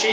6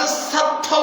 70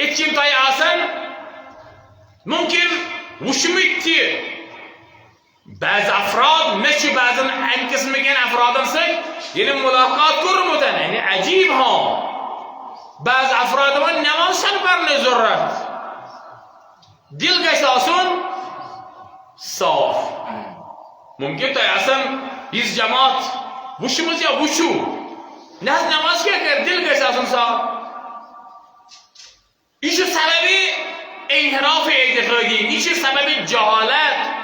اتكين طاي آسان ممكن وشميتي بعض أفراد مشي بعض عن قسم كان أفراد سن يعني ملاقات كرمتن يعني عجيب ها بعض أفراد من نماز برن ضرورت دل قشاسون صاف ممكن تو اصلا هیچ جماعت وشمز یا وشو نه نماز که کرد دل قشاسون صاف ایشو سبب انحراف اعتقادی ایشو سبب جهالت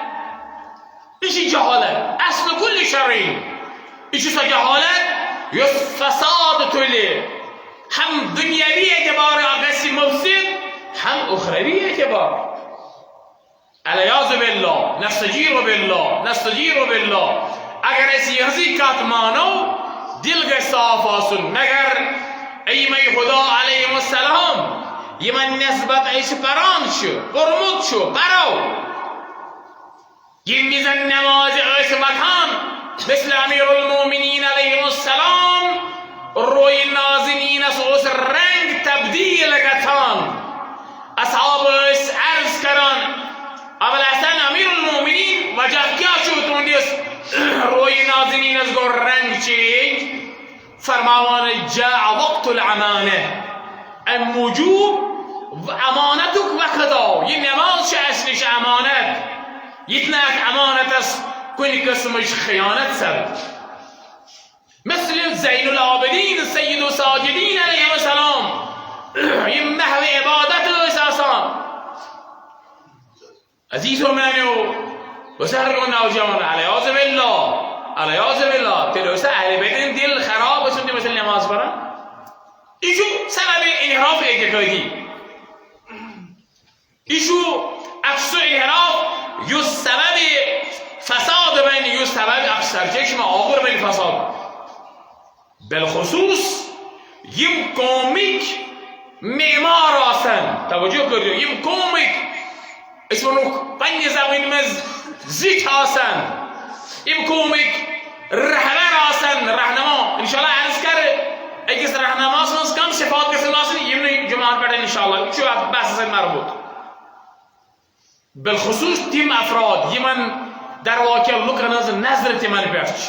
ایشو جهالت اصل کل شرین ایشو جهالت یا فساد طوله هم دنیوی اعتبار آقاسی مفسد هم اخروی اعتبار العیاذ بالله نستجیر بالله اگر ایسی یزی کاتمانو دل صاف آسون مگر ایمه خدا علیه السلام یه من نسبت ایش پران شو برمود شو براو یه میزن نماز ایش مکان مثل امیر المومنین علیه السلام روی نازنین اس رنگ تبدیل گتان اصحاب اس عرض کران اول اصلا امیر المومنین وجه کیا شد اونیس روی نازنین از گو رنگ چید فرماوان جاء وقت الامانه الموجوب امانتك وقتا یه نماز چه اصلش امانت یتناک امانت است کنی قسمش خیانت سر مثل زین العابدین سید الساجدین علیه السلام یه محو عبادت اساسان عزیز و منو بسر کن نوجوان علیاذ بالله تلوسه اهل بیت دل خراب بشون مثل نماز برن ایشو سبب انحراف اعتقادی ایشو افسو انحراف یو سبب فساد بین یو سبب اکثر چشم آور بین فساد بالخصوص یم کومیک معمار آسن توجه کردیم یم کومیک اسمونو پنج زمین مز زیک آسن یم کومیک رهبر آسن رهنما انشاءالله عرض کرد اگه رهنما سنس کم صفات کسی آسن یم جماعت پڑھیں انشاءالله چو بحث سے مربوط بالخصوص تیم افراد یمن در واقع لکنز نظر تیمن بیرچ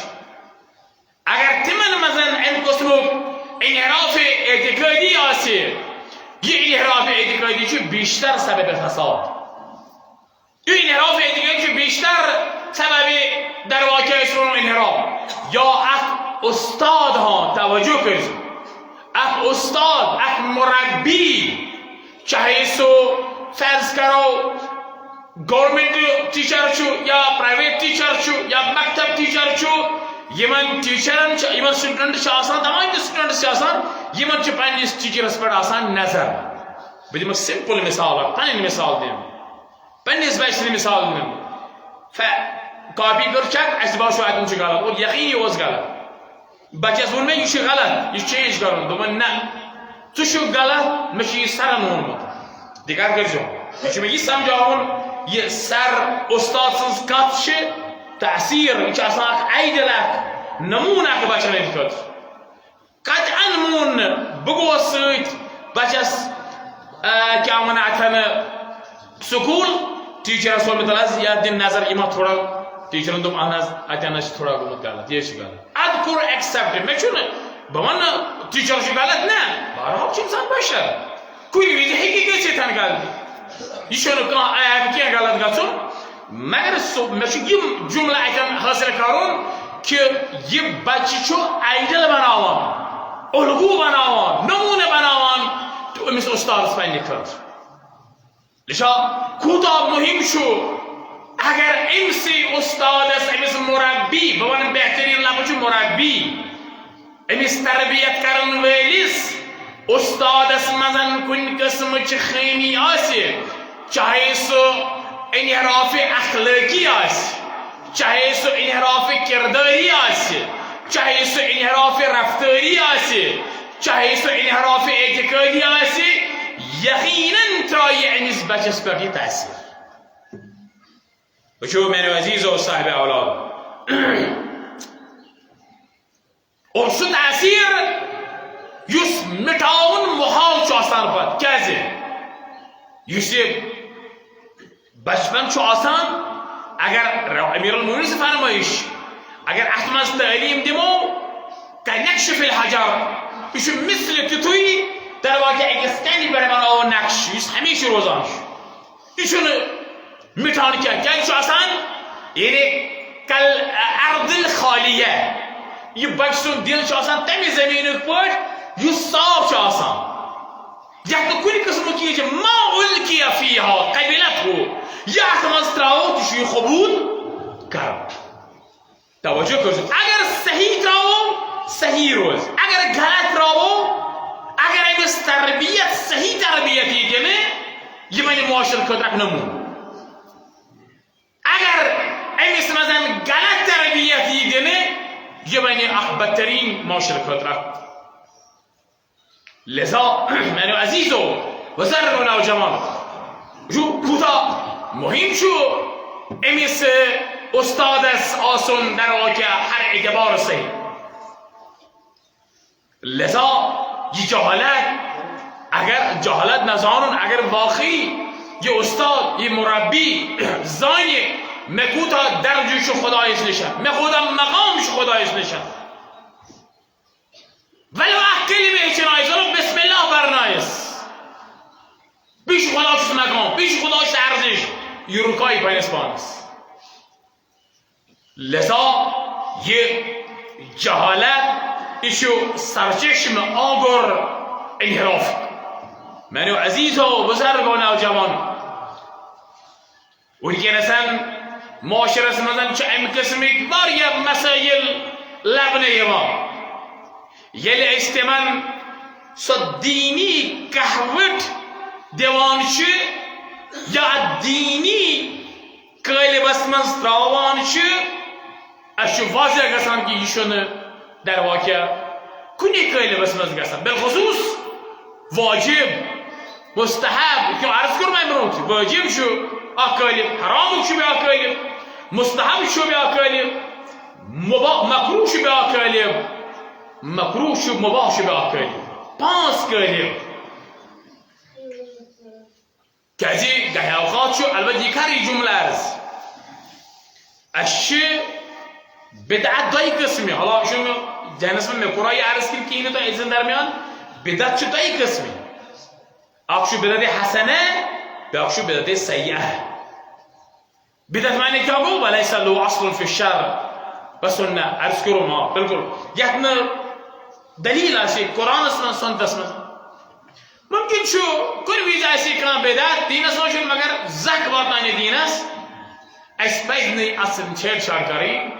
اگر تیمن مزن این قسمو انحراف اعتقادی آسی یه انحراف اعتقادی چو بیشتر سبب فساد یه انحراف اعتقادی چو بیشتر سبب در واقع اسمو انحراف یا اک استاد ها توجه کرد اک استاد اک مربی چاہے سو فرض کرو گورنمنٹ ٹیچر چھو یا پرائیویٹ ٹیچر چھو یا مکتب ٹیچر چھو یمن ٹیچرن یمن سٹوڈنٹ چھ آسان تمام سٹوڈنٹ چھ آسان یمن چھ پننس ٹیچرس پہ آسان نظر بہ دم سمپل مثال پنن مثال دم پننس بچن مثال دم کاپی کر چیک اس باسو اتم چھ غلط اور یقینی اوس غلط بچس ون یہ چھ غلط یہ چینج کرن دوپن نہ ژٕ چھُکھ غلط مےٚ چھُ یہِ سرن ووٚنمُت دِقت کٔرزیو یہِ چھُ مےٚ یہِ سمجھاوُن یہ سر استاد سنس کت چھ تاثیر یہ آسان اخ آئیڈل اخ نمون اخ بچن ہند خاطر کت انمون بگو ست بچس کیا ون اتن سکول ٹیچر سومت از یاد دن نظر یما تھوڑا ٹیچرن دم اہن اتن تھوڑا گومت غلط یہ چھ غلط اد کور ایکسپٹ مے چھن بون ٹیچر چھ غلط نہ بہرحال چھ انسان بشر کوئی ویز ہیکی کیسے تن غلط یہ چھنہ کانٛہہ عیب کینٛہہ غلط گژھُن مگر مےٚ چھُ یِم جملہٕ اتٮ۪ن حٲصِل کرُن کہِ یہِ بچہِ چھُ آیڈل بناوان الگوٗ بناوان نموٗنہٕ بناوان أمِس اُستادس پننہِ خٲطرٕ لِشا کوٗتاہ مُہِم چھُ اگر أمسٕے اُستادس أمِس مُربی بہٕ ونہٕ بہتریٖن لفظ چھُ مُربی أمِس تربیت کرن وٲلِس استادس مزن کن قسم چھ خیمی آسی چاہے سو انحراف اخلاقی آسی چاہے سو انحراف کرداری آسی چاہے سو انحراف رفتاری آسی چاہے سو انحراف اعتقادی آسی یقیناً ترائی امس بچس پر تاثیر وچو میرے عزیز و صاحب اولاد اور سو تاثیر یس مٹاون محال چھ آسان پت کیازِ یوسف بچپن چو آسان اگر امیرالمومنین فرمایش اگر احتمال از تعلیم دیمو كنكشف الحجر يش مثل تطوي در واقع اگستانی برای من آو نقش يش همیشه روزانش يشون میتونه که شو اصلا یعنی کل ارض الخالیه یه بچون دیل شو اصلا تمی زمین پر یه صاف شو اصلا یعنی کلی قسم کی که ما الکی فیها قبلته یا احتمال تراو تشوی خبود کرد توجه کنید اگر صحیح تراو صحیح روز اگر غلط راو اگر این تربیت صحیح تربیتی کنه یه من معاشر کدرک نمون اگر این مثلا غلط تربیتی کنه یه من بدترین معاشر کدرک لذا من عزیزو و زرد و جمال جو کوتا مهم شو امیس استاد است آسون در واقع هر اعتبار صحیح لذا یہ جهالت اگر جهالت نزانون اگر واقعی یه استاد یه مربی زانی مکوتا درجش خدایش نشن مکوتا مقامش خدایش نشن ولو کلمه چنایز رو بسم الله برنایس بیش خدایش مقام بیش خدایش ارزش یورکای پایسپانس لذا یه جهالت ایشو سرچشم آگر انحراف منو عزیز و بزرگان و جوان و دیگه اصلا معاشر است مثلا چه ام قسمی بار یه مسائل لبنه ما یه استمن صدینی قهوت دیوانشی یا دینی کلی بس من استراوانشی اشو واضح قسم که ایشونه در واقع کنی کلی بس من قسم بالخصوص واجب مستحب که عرض کرم امروز واجب شو آکلی حرام شو بیاکلی مستحب شو بیاکلی مکروه شو بیاکلی مکروه شو مباح شو بیاکلی پانس کلی کجی ده اوقات شو البته یکاری جمله است اشی بدعت دای قسمی حالا شما جنس من مقرای عرض کردیم که اینو تا ایزن در میان بدعت شو دای قسمی اکشو بدعت حسنه به اکشو بدعت سیئه بدعت معنی که بو ولیس له اصل فی الشرع و سنه عرض کرو ما بالکل یعنی دلیل اسی قرآن است سنت است ممکن شو کل ویزا اسی کام بدعت دین است شون مگر زک واتانی دین است اسپیدنی اصل چهل شرکاری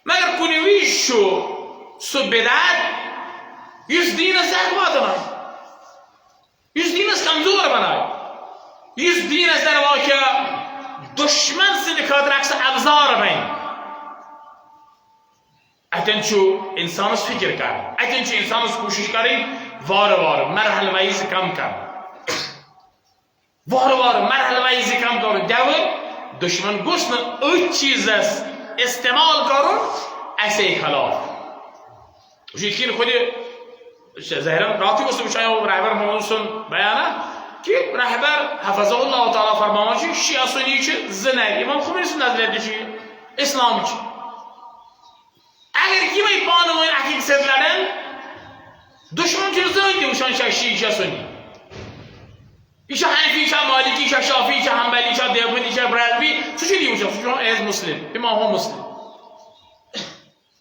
مگر کنی ویش شو سو بدعت یز دین است زک واتنای یز دین است کمزور بنای یز دین است در واقع دشمن سے نکات رقص ابزار بین ایتن چو انسان اس فکر کر ایتن چو انسان اس کوشش کری وار مرحله وایز کم کر وار مرحله وایز کم کر جواب دشمن گوشن او چیز است استعمال کارون ایسه خلاف وشید خود ظاهرا راتی گفته بشه و رهبر موضوعشون بیانه که رهبر حفظه الله تعالی فرمانه شیعه سنی چه زنه امام خمینی نظریه چیه اسلام چیه اگر کی می پانو این حقیقت سدلن دشمن چه زنی دیوشان شیعه سنی ایشا حنفی ایشا مالکی ایشا شافی ایشا حنبلی ایشا دیوبندی ایشا برالبی چه دیوشان شما از مسلم امام هم مسلم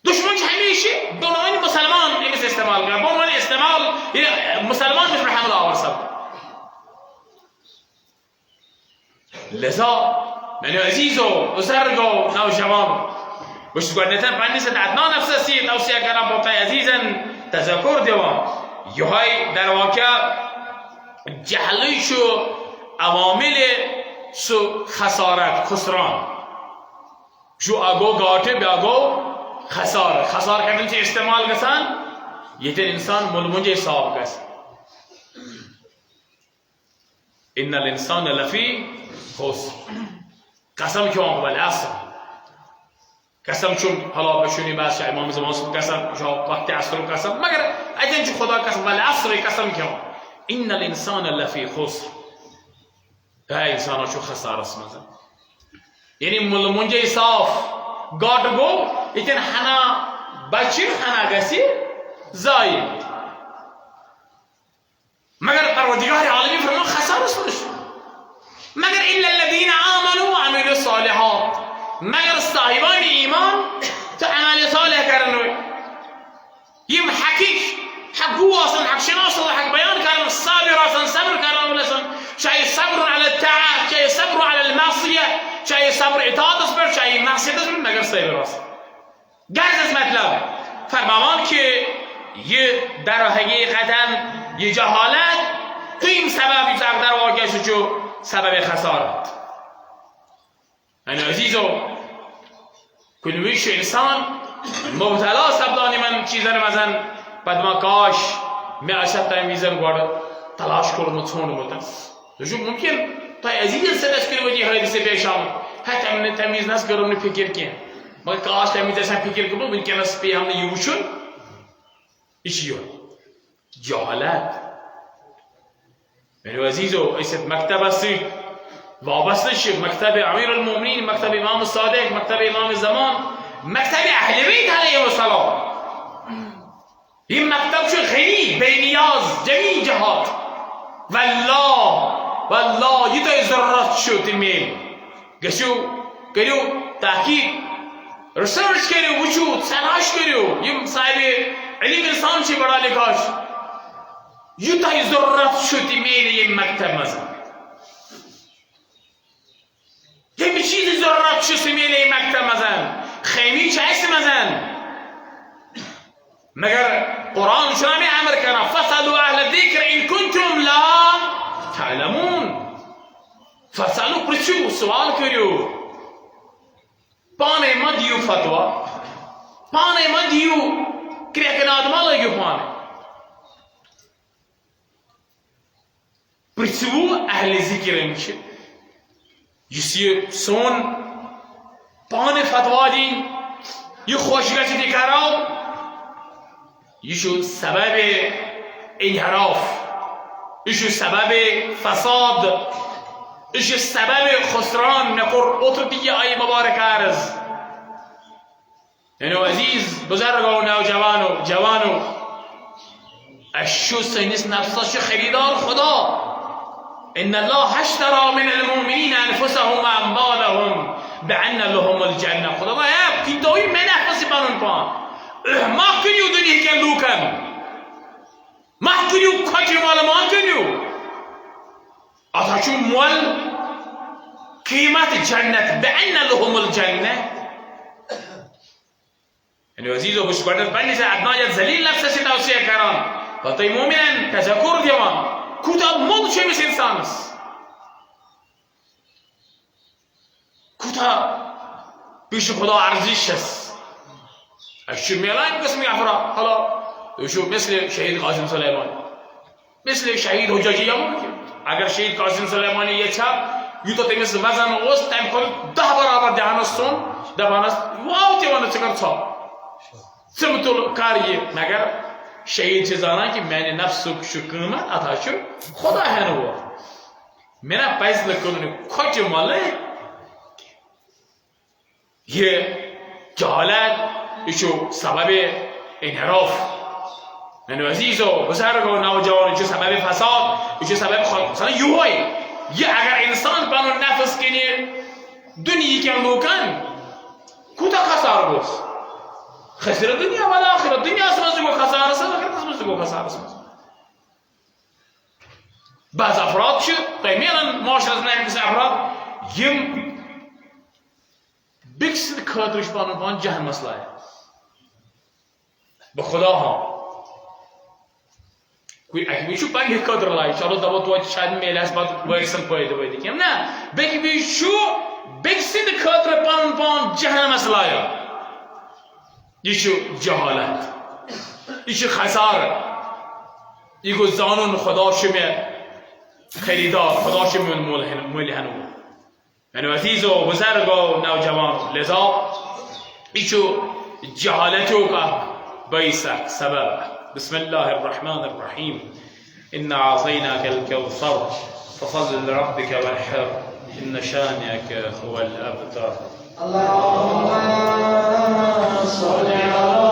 دشمن همیشه دونان مسلمان امس استعمال کرد با من استعمال مسلمان مثل حمل آورسل لذا من عزیز و بزرگ و نوجوان بشگرنتن پندیست عدنان افساسی توصیه کردم با عزیزن تذکر دیوان یهای در واقع جهلیش و عوامل سو خسارت خسران شو اگو گاته بیاگو خسار کردن چه استعمال کسان یه تر انسان ملمونجه صاحب کس ان الانسان لفی خسر قسم که اون بالعصر قسم چون حالا بشونی بعض امام زمان قسم وقت عصر قسم مگر اجن چه خدا قسم بالعصر قسم که ان الانسان لفی خسر های انسان ها چو خسار است مزن یعنی منجه صاف گاد گو ایتن حنا بچیر حنا گسی زاید مگر پروردگار عالمی فرمان خسار است مگر الا الذين آمنوا وعملوا الصالحات مگر صاحبان ایمان تو عمل صالح کردن یم حق هو اصلا حق شناس و حق بیان کردن صابر اصلا صبر کردن ولسن شاید صبر على الطاعه شاید صبر على المعصيه شاید صبر اطاعت است شاید معصیت است مگر صبر است گرز از مطلب فرمان که یه در حقیقتا یه جهالت تو این سببی در واقع شو سبب خسارت یعنی عزیزو کلویش انسان مبتلا سبدانی من چیزن مزن بعد ما کاش معاشت تا میزن گوارد تلاش کرد متون بودن جو ممکن تا عزیز سدش کنی ودی حادثه پیش آمد حتی من تمیز نس گرم فکر کن مگر کاش تمیز اصلا فکر کنم ممکن است پی همه یوشون ایشیون جهالت یعنی عزیزو ایست مکتب هستی وابسته شد مکتب امیر المؤمنین مکتب امام صادق مکتب امام زمان مکتب اهل بیت علیهم السلام این مکتب شد غنی بی نیاز جمیع جهات والله یہ تو ضرورت شد میل گشو کریو تحقیق ریسرچ کریو وچو تلاش کریو یم صاحب علم انسان چی بڑا لکاش یہ تو ضرورت شد میل یہ مکتب مزن یه چیزی ضرورت شد میل یہ مکتب مزن خیمی چه است مزن مگر قرآن شما می امر کنه فاسألوا اهل الذکر ان کنتم لا تعلمون فاسألوا پرچو سوال کریو پانے ما دیو فتوا پانے ما دیو کرکنات ما لگیو پانے پرچو اهل ذکر میشه یسی سون پانے فتوا دین یه خوشگشت دیکراو یشو سبب انحراف یشو سبب فساد یشو سبب خسران نکر اترپی آی مبارک عرض یعنی عزیز بزرگان و جوانو اشو سینس نفساش خریدار خدا ان الله اشترى من المؤمنين انفسهم واموالهم بان لهم الجنه خدا ما کی دوی من نفس بانون پان ما کنیو دنیا که لوکن ما کنیو کجی مال ما کنیو اتاچو مال قیمت جنت بان لهم الجنه یعنی عزیزو بشکردن بنیز ادنای ذلیل نفسش توصیه کردن فطای مومنن تذکر دیوان کوتا مود چه میشه انسان است کوتا پیش خدا ارزش است اشی میلان قسمی افراد حالا شو مثل شهید قاسم سلیمانی مثل شهید حجاجی ممکن اگر شهید قاسم سلیمانی یه چپ یو تو مثل وزن و اوست تیم کنید 10 برابر دهانستون دهانست واو تیوانه چکر تا سمتول کاریه مگر شهید چیزانه که من نفس و قیمت اتاشو خدا هنو من پیس نکنه کج ماله یه جهالت ایشو سبب انحراف من عزیز و بزرگ و نوجوان ایشو سبب فساد ایشو سبب خلق مثلا یوهای یه اگر انسان بانو نفس کنی دنیایی که لوکن کوتا خسار بوس خسر دنیا و آخرت دنیا سمزگو خسار است آخرت سمزگو خسار است بعض افراد شد قیمیلا معاشرت نمیکس افراد یم بکسید کادرش بان جهن مسئله به خدا ها کوئی اکیبیشو پنگ کادر لای چالو دبا تو شاید میل است بعد وایسن پایده بایده کیم نه بکیبیشو بکسید کادر بان جهن مسئله یشو جهالت یشو خسار یکو زانون خدا شمی خریدار خدا شمی مولی هنو یعنی عزیز و بزرگ و نوجوان لذا ایشو جهالتو کا بیسک سبب بسم الله الرحمن الرحیم إنا أعطيناك الكوثر ففضل ربك وانحر إن شانئك هو الأبتر. اللهم صل على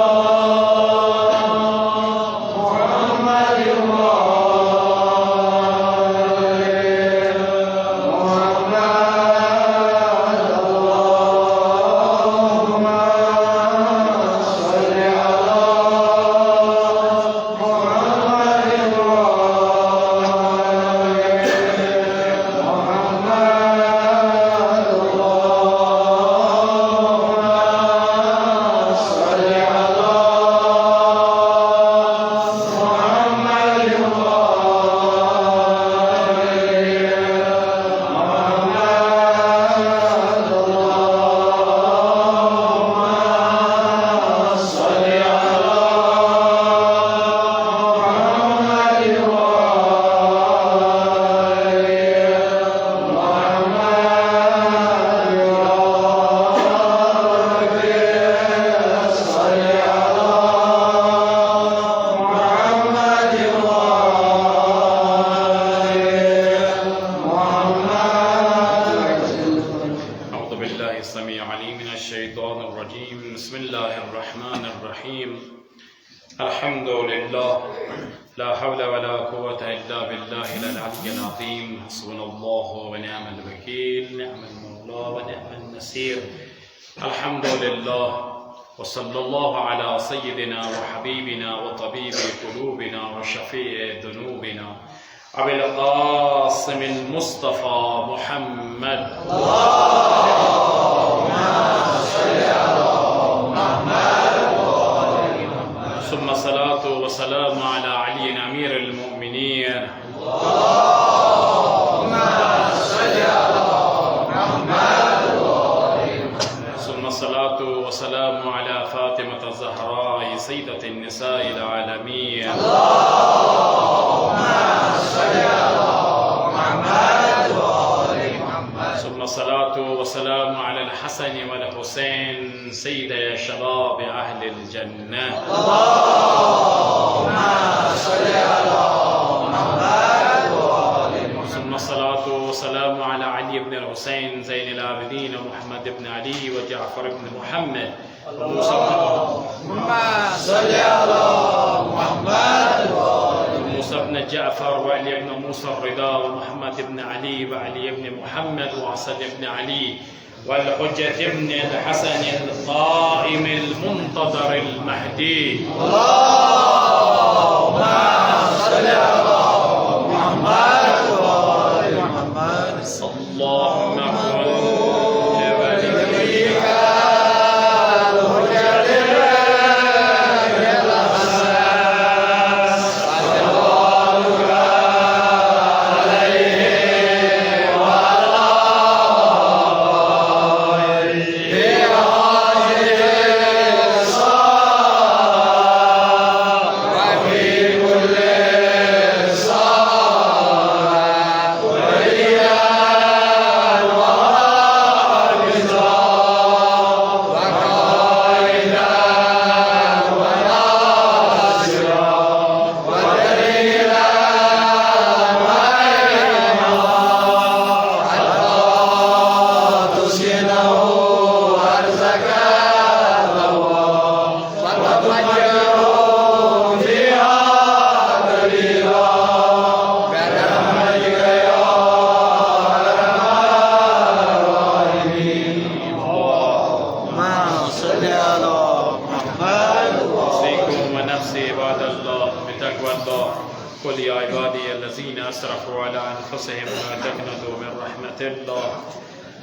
الحمد لله لا حول ولا قوة إلا بالله العلي العظيم. حسبنا الله ونعم الوكيل، نعم المولى ونعم النصير. الحمد لله وصلى الله على سيدنا وحبيبنا وطبيب قلوبنا وشفيع ذنوبنا أبي القاسم المصطفى محمد. اللهم صل على محمد ثم صلاة وسلام على علي أمير المؤمنين. اللهم صل على محمد ثم صلاة وسلام على فاطمة الزهراء سيدة النساء العالمين. اللهم صل على محمد ثم صلاة وسلام على الحسن والحسين سيدي شباب أهل الجنة. اللهم صل على محمد ثم صلاة وسلام على علي بن الحسين زين العابدين محمد بن علي وجعفر بن محمد اللهم صل على محمد موسى بن جعفر وعلي بن موسى الرضا ومحمد بن علي وعلي بن محمد وحسن بن علي والحجة بن الحسن القائم المنتظر المهدي. اللهم صل على محمد وآل محمد. اللهم كن لوليك الحجة الحسن صلواتك عليه وعلى قل يا عبادي الذين أسرفوا على أنفسهم لا تقنطوا من رحمة الله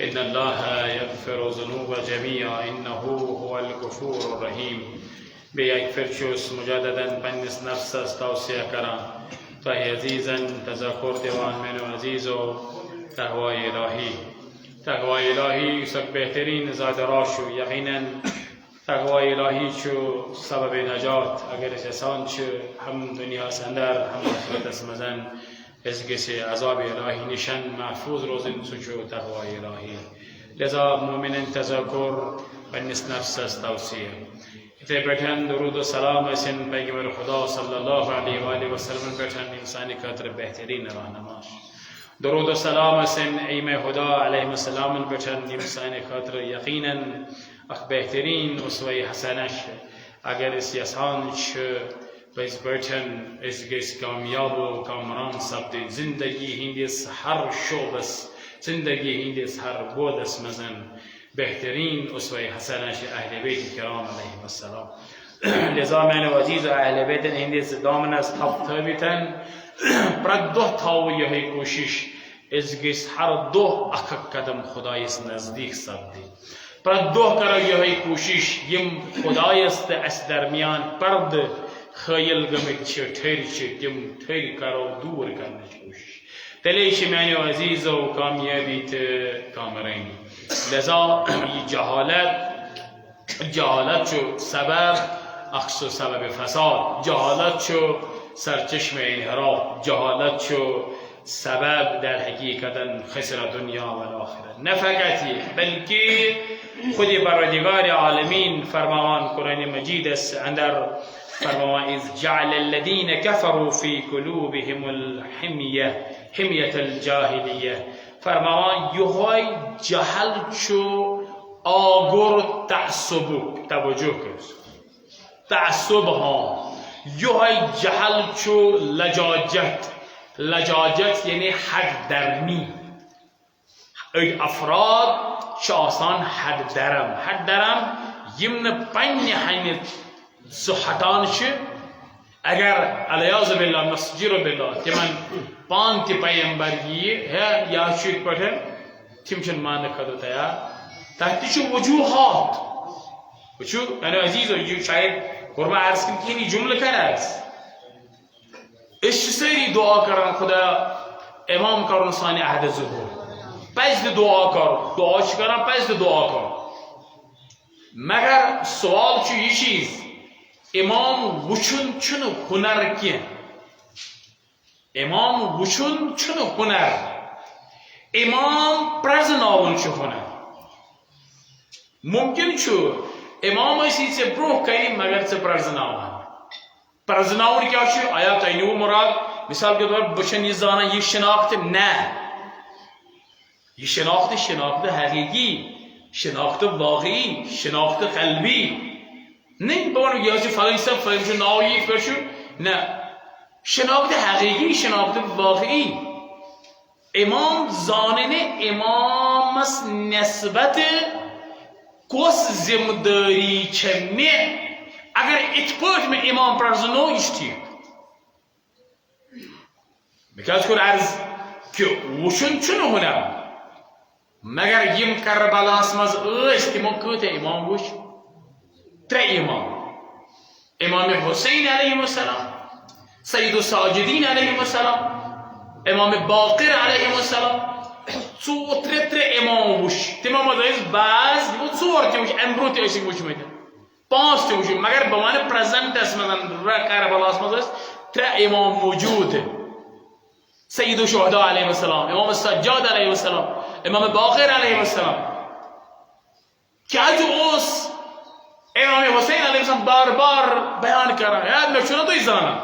إن الله يغفر الذنوب جميعا إنه هو الغفور الرحيم. به یک فرچوس مجددا پنس نفس است توصیه کرم تا عزیزا تذکر دیوان من عزیز و تقوای الهی سک بهترین زادراشو یقینا تقوای الهی چو سبب نجات اگر انسان چو هم دنیا سندر هم آخرت اسمزن از کسی عذاب الهی نشان محفوظ روزن چو تقوای الهی. لذا مؤمن تذکر پنس نفس است توصیه. اتنے بیٹھن درود و سلام اسن پیغمبر خدا صلی اللہ علیہ وآلہ وسلم بیٹھن انسانی خاطر بہترین راہنماش درود و سلام سن ائمه خدا علیهم السلام بچن دیم ساین خاطر یقینا اخ بهترین اسوه حسنش اگر سیاسان چ بس بچن از گس کامیاب و کامران سبت زندگی هندس هر شوبس زندگی هندس هر بودس مزن بهترین اسوه حسنش اهل بیت کرام علیهم السلام. لذا من عزیز اهل بیت هندس دامن از هفته بیتن برای دو تاویه های کوشش از گس هر دو اک قدم خدایست نزدیک سبدی. برای دو کرایه های کوشش یم خدایست از درمیان پرد خیل گمت چه تری چه یم تری کرو دور کنه کوشش. تلیش من عزیز و کامیابیت کامرینی. لذا جهالت چو سبب اخص سبب فساد، جهالت چو سرچشم انحراف، جهالت چو سبب در حقیقت خسر دنیا و آخرت. نه فقطی بلکه خود پروردگار عالمین فرمان قرآن مجید است اندر فرمان از جعل الذين كفروا في قلوبهم الحمیه حمیت الجاهلیه. فرمان یهای جهل چو آگر تعصب توجه کرد تعصب ها یهای جهل چو لجاجت یعنی حد درمی ای افراد چه آسان حد درم یمن پنی حین صحتانش اگر علیاذ بالله مسجر بالله تمن پانتی پیامبریه یا شیک پته تیمچن مان کدو تیا تحتیش وجوهات وچو یعنی عزیز و شاید قربان عرض کنم که این جمله کرده است اش سری دعا کردن خدا امام کردن ثانی عهد ظهور پس دعا کر دعا چی کردن پس دعا کر مگر سوال چی چیز امام وچون چنو هنر کیه امام وچون چنو هنر امام پرزناون چه هنر ممکن چو امام ایسی سے بروح کنی مگر سے پرزناون کیا چو آیا تینو مراد مثال کے طور بچن یہ زانا یہ شناخت نه یہ شناخت حقیقی شناخت واقعی شناخت قلبی نہیں بانو یہ فلان سب فلان شو ناوی فرشو نه شناخت حقیقی شناخت واقعی امام زانن امام اس نسبت کوس زمداری چمه اگر اتپاک میں امام پرزنو اشتی بکاز کن عرض که وشن چنو هنم مگر یم کربلا اسمز تیمو کت امام وش تر امام حسین علیه السلام سید الساجدین علیه السلام امام باقر علیه السلام تو تر امام وش تمام دایز باز و صور تیوش امروز تیوشی وش میده پانچ تیوشی مگر بمان پرزنت اسمزن را کربلا اسمز تر امام موجود سید الشهدا علیه السلام امام السجاد علیه السلام امام باقر علیه السلام که از اوس امام حسین علیه السلام بار بار بیان کرده یاد میشونه توی زنه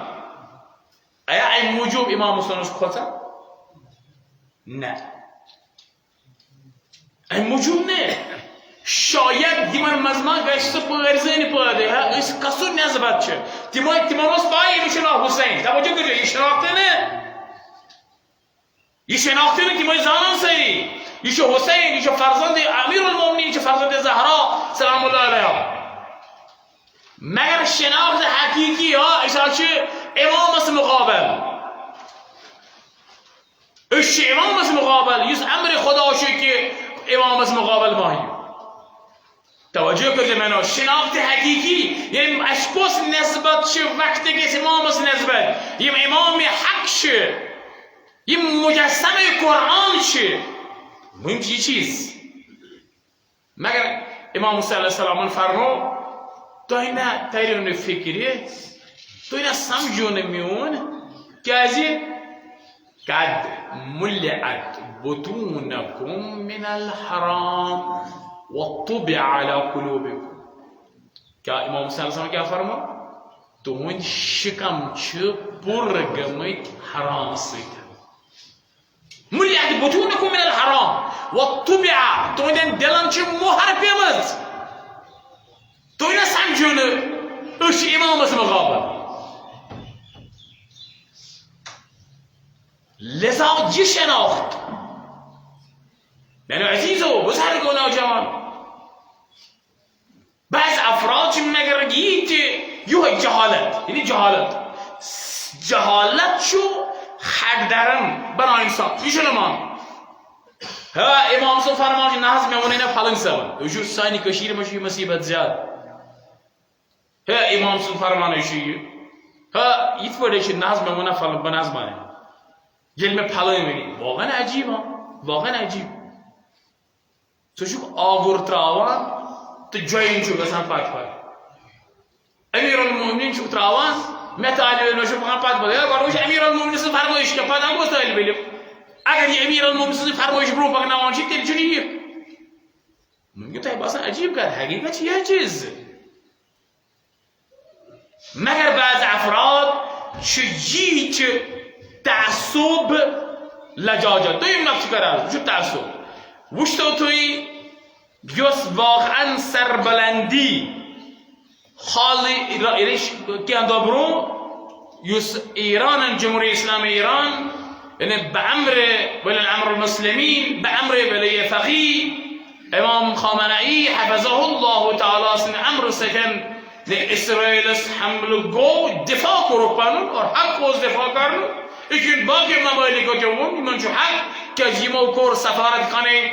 ایا این موجود امام حسین رو خواهد نه این موجود نه شاید دیمان مزمان گشت پرزنی پاده ها اس کسر نزبط چه دیمان اسپایی میشونه حسین توجه کنید این شناخته نه یہ شناخته نہیں کہ مجھے زانن سری یہ شو حسین یہ شو فرزند امیر المومنین یہ شو فرزند زہرا سلام اللہ علیہ مگر شناخت حقیقی ها اشار چه امام اس مقابل اش امام اس مقابل یس امر خدا شو کہ امام اس مقابل ماهی توجه کرده منو شناخت حقیقی یعنی اشکوس نسبت شو وقتی که امام اس نسبت یم امام حق شو یہ مجسم قرآن چه مهم چی چیز مگر امام صلی اللہ علیہ وسلم فرمو تو اینا تایرون فکریه تو اینا سمجھون میون که ازی قد ملعت بطونکم من الحرام والطبع على قلوبكم که امام صلی اللہ علیہ وسلم کیا فرمو تو من شکم چه برگمت حرام سیده ملی بطونكم من الحرام والطبع تودن دلن چه مهر پیمز توینا سمجھون اش امام اس مقابل لذا یہ شناخت یعنی عزیز و بزرگ و نوجوان بعض افراد مگر گیت یو جهالت یعنی جهالت شو حق دارن برای انسان میشلمان ها امام صلی فرمان ناز میمونه فلان سبب وجود ثانی کشیر مشی مصیبت زیاد ها امام صلی فرمان ایشی ها یتفرش ناز میمونه فلان بناز مانه علم فلان میگی واقعا عجیبه واقعا عجیب تو شو آور تراوان تو جاین شو بسان پاک امیر المؤمنین شو تراوان متعالي لو شوف قام بعد بدأ قالوا إيش أمير المؤمنين فرموا كفانا أبو سهل بيلم أجل أمير المؤمنين فرموا برو بقنا وانشي تلجنيه ممكن طيب أصلا عجيب كان حقيقة يعجز مگر بعض أفراد شجيت تعصب لجاجة توي نفس كرال شو تعصب وش توي يوس واقعا سربلندي حالی ایرش که اندابرو یوس ایران جمهوری اسلامی ایران یعنی بعمر ولی الامر المسلمین بعمر ولی فقیه امام خامنه‌ای حفظه الله تعالی سن امر سکن اسرائیل حمل گو دفاع کرو پانون اور حق خوز دفاع کرنو ایشون باقی ممالک که اون من جو حق که جیمو کور سفارت خانه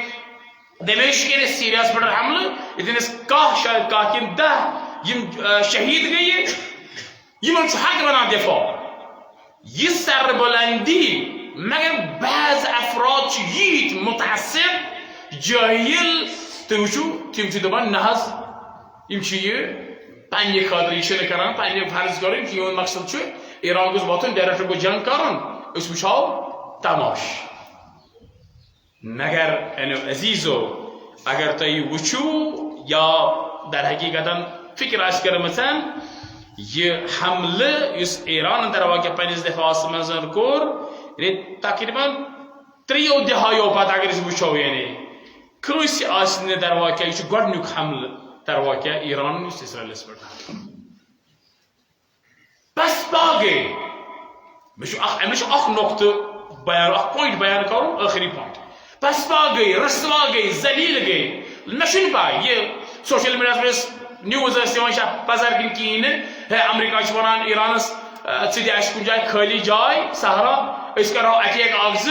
دمشق سیریاس پر حمله اتنی کاه شاید کاکین ده يم شهيد گئی يمن شو حق بنا دفاع يسر بلندي مگر بعض افراد يجيت متعصب جاهل توشو تيمشي دبان نهز يمشي پنج کادری شده کردن پنج فرض کردیم که اون مقصد چه ایران گوز باتون درش رو جنگ کردن اسمش ها تماش مگر انو عزیزو اگر تایی وچو یا در حقیقتا فکر اشکر مثلا یه حمله از ایران در واقع پنج دفعه آسمان کور یعنی تقریبا تریو دهایو بعد اگر از وچو یعنی کسی آسمان در واقع ایشو گرنیک حمله در واقع ایران نیست اسرائیل است بس باقی مش آخ نقطه بیان آخ پوینت بیان کارم آخری پوینت بس باقی رسواقی زلیلگی نشون با یه سوشال میدیا پرس نیوز استیمانش بازار کنکینه امریکا چونان ایران است چیزی اشکونجای خالی جای صحرا اسکرها اکیک آگز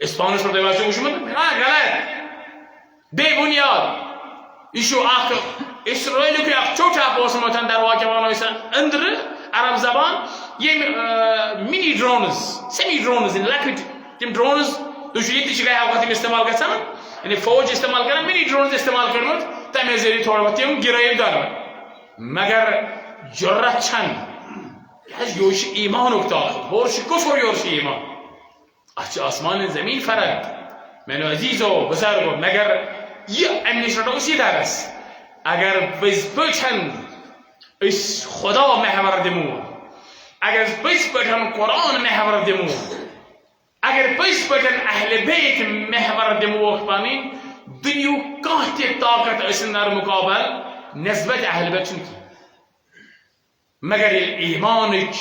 اسپانش پر توجه وشمون نه غلط ببنیاد ایشو اخ اسرائیل که اخ چوچ افواسماتن در واقع وانایسن اندر عرب زبان یه مینی درونز سمی درونز این لکت تیم درونز دوشیتی چیکار اوقاتی استعمال کردن یعنی فوج استعمال کردن مینی درونز استعمال کردن تمیزی طور تیم گراییم دارن مگر جرأت چند از یوش ایمان افتاد ورش کفر یوش ایمان از آسمان زمین فرق منو عزیز و بزرگ مگر یه امنیش رو اسی درست اگر بچن اس خدا محور دمون اگر بچن قرآن محور دمون اگر بچن اهل بیت محور دمون وقتانی دنیو کاهت طاقت اسن در مقابل نسبت اهل بیت چنکی مگر ایمانک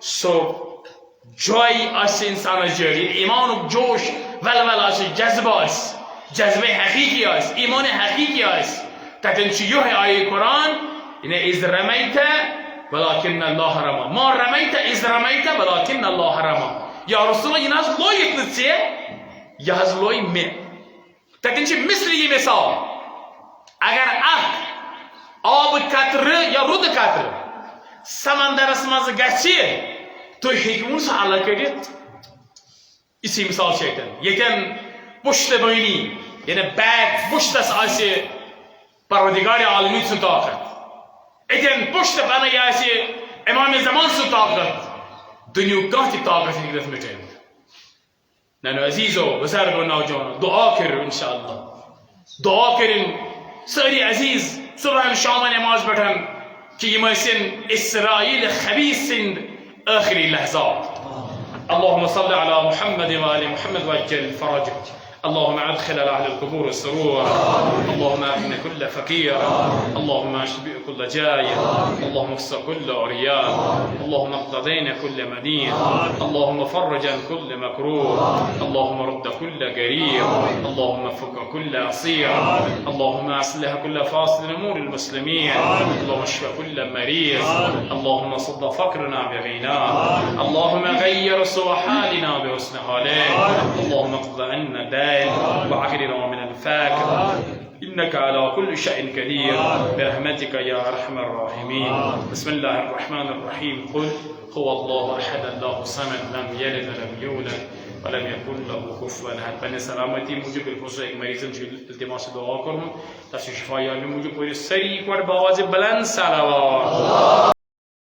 سو جای اس انسان جاری ایمانک جوش ولول اس جذبه اس جذبه حقیقی است ایمان حقیقی است تتنشیوه آیه قرآن اینه از رمیت ولکن الله رما ما رمیت از رمیت ولکن الله رما یا رسول الله این از لویت نتیه یا از لوی من تتنشی مثلی مثال اگر آب کتره یا رود کتره سمندر اسماز گچیه تو حکمونس علا کردید اسی مثال شیطان یکن پشت بینی یعنی بک پشت از آسی پروردگار عالمی سن طاقت اگن پشت بنای آسی امام زمان سن طاقت دنیا کاتی طاقت نگرد میتند نانو عزیز و بزرگ و نوجوان دعا کرد انشاءالله دعا کرد سری عزیز صبح شام نماز بٹن که یمایسن اسرائیل خبیث آخری لحظات اللهم صل على محمد وآل محمد وعجل فرجه اللهم ادخل على اهل القبور السرور اللهم اغن كل فقير اللهم اشبع كل جائع اللهم اكس كل عريان اللهم اقض دين كل مدين اللهم فرج عن كل مكروه اللهم رد كل قريب اللهم فك كل اسير اللهم اصلح كل فاصل امور المسلمين اللهم اشف كل مريض اللهم صد فقرنا بغناه اللهم غير سوء حالنا بحسن حاله اللهم اقض عنا الدين وعقلنا من الفاكر إنك على كل شيء قدير برحمتك يا أرحم الراحمين بسم الله الرحمن الرحيم قل هو الله أحد الله الصمد لم يلد ولم يولد ولم يكن له كفوا أحد بني سلامتي موجب الخصوص ایک مریض جو التماس دعا کرم تا شفای عالم موجب پوری سری پر بآواز بلند صلوات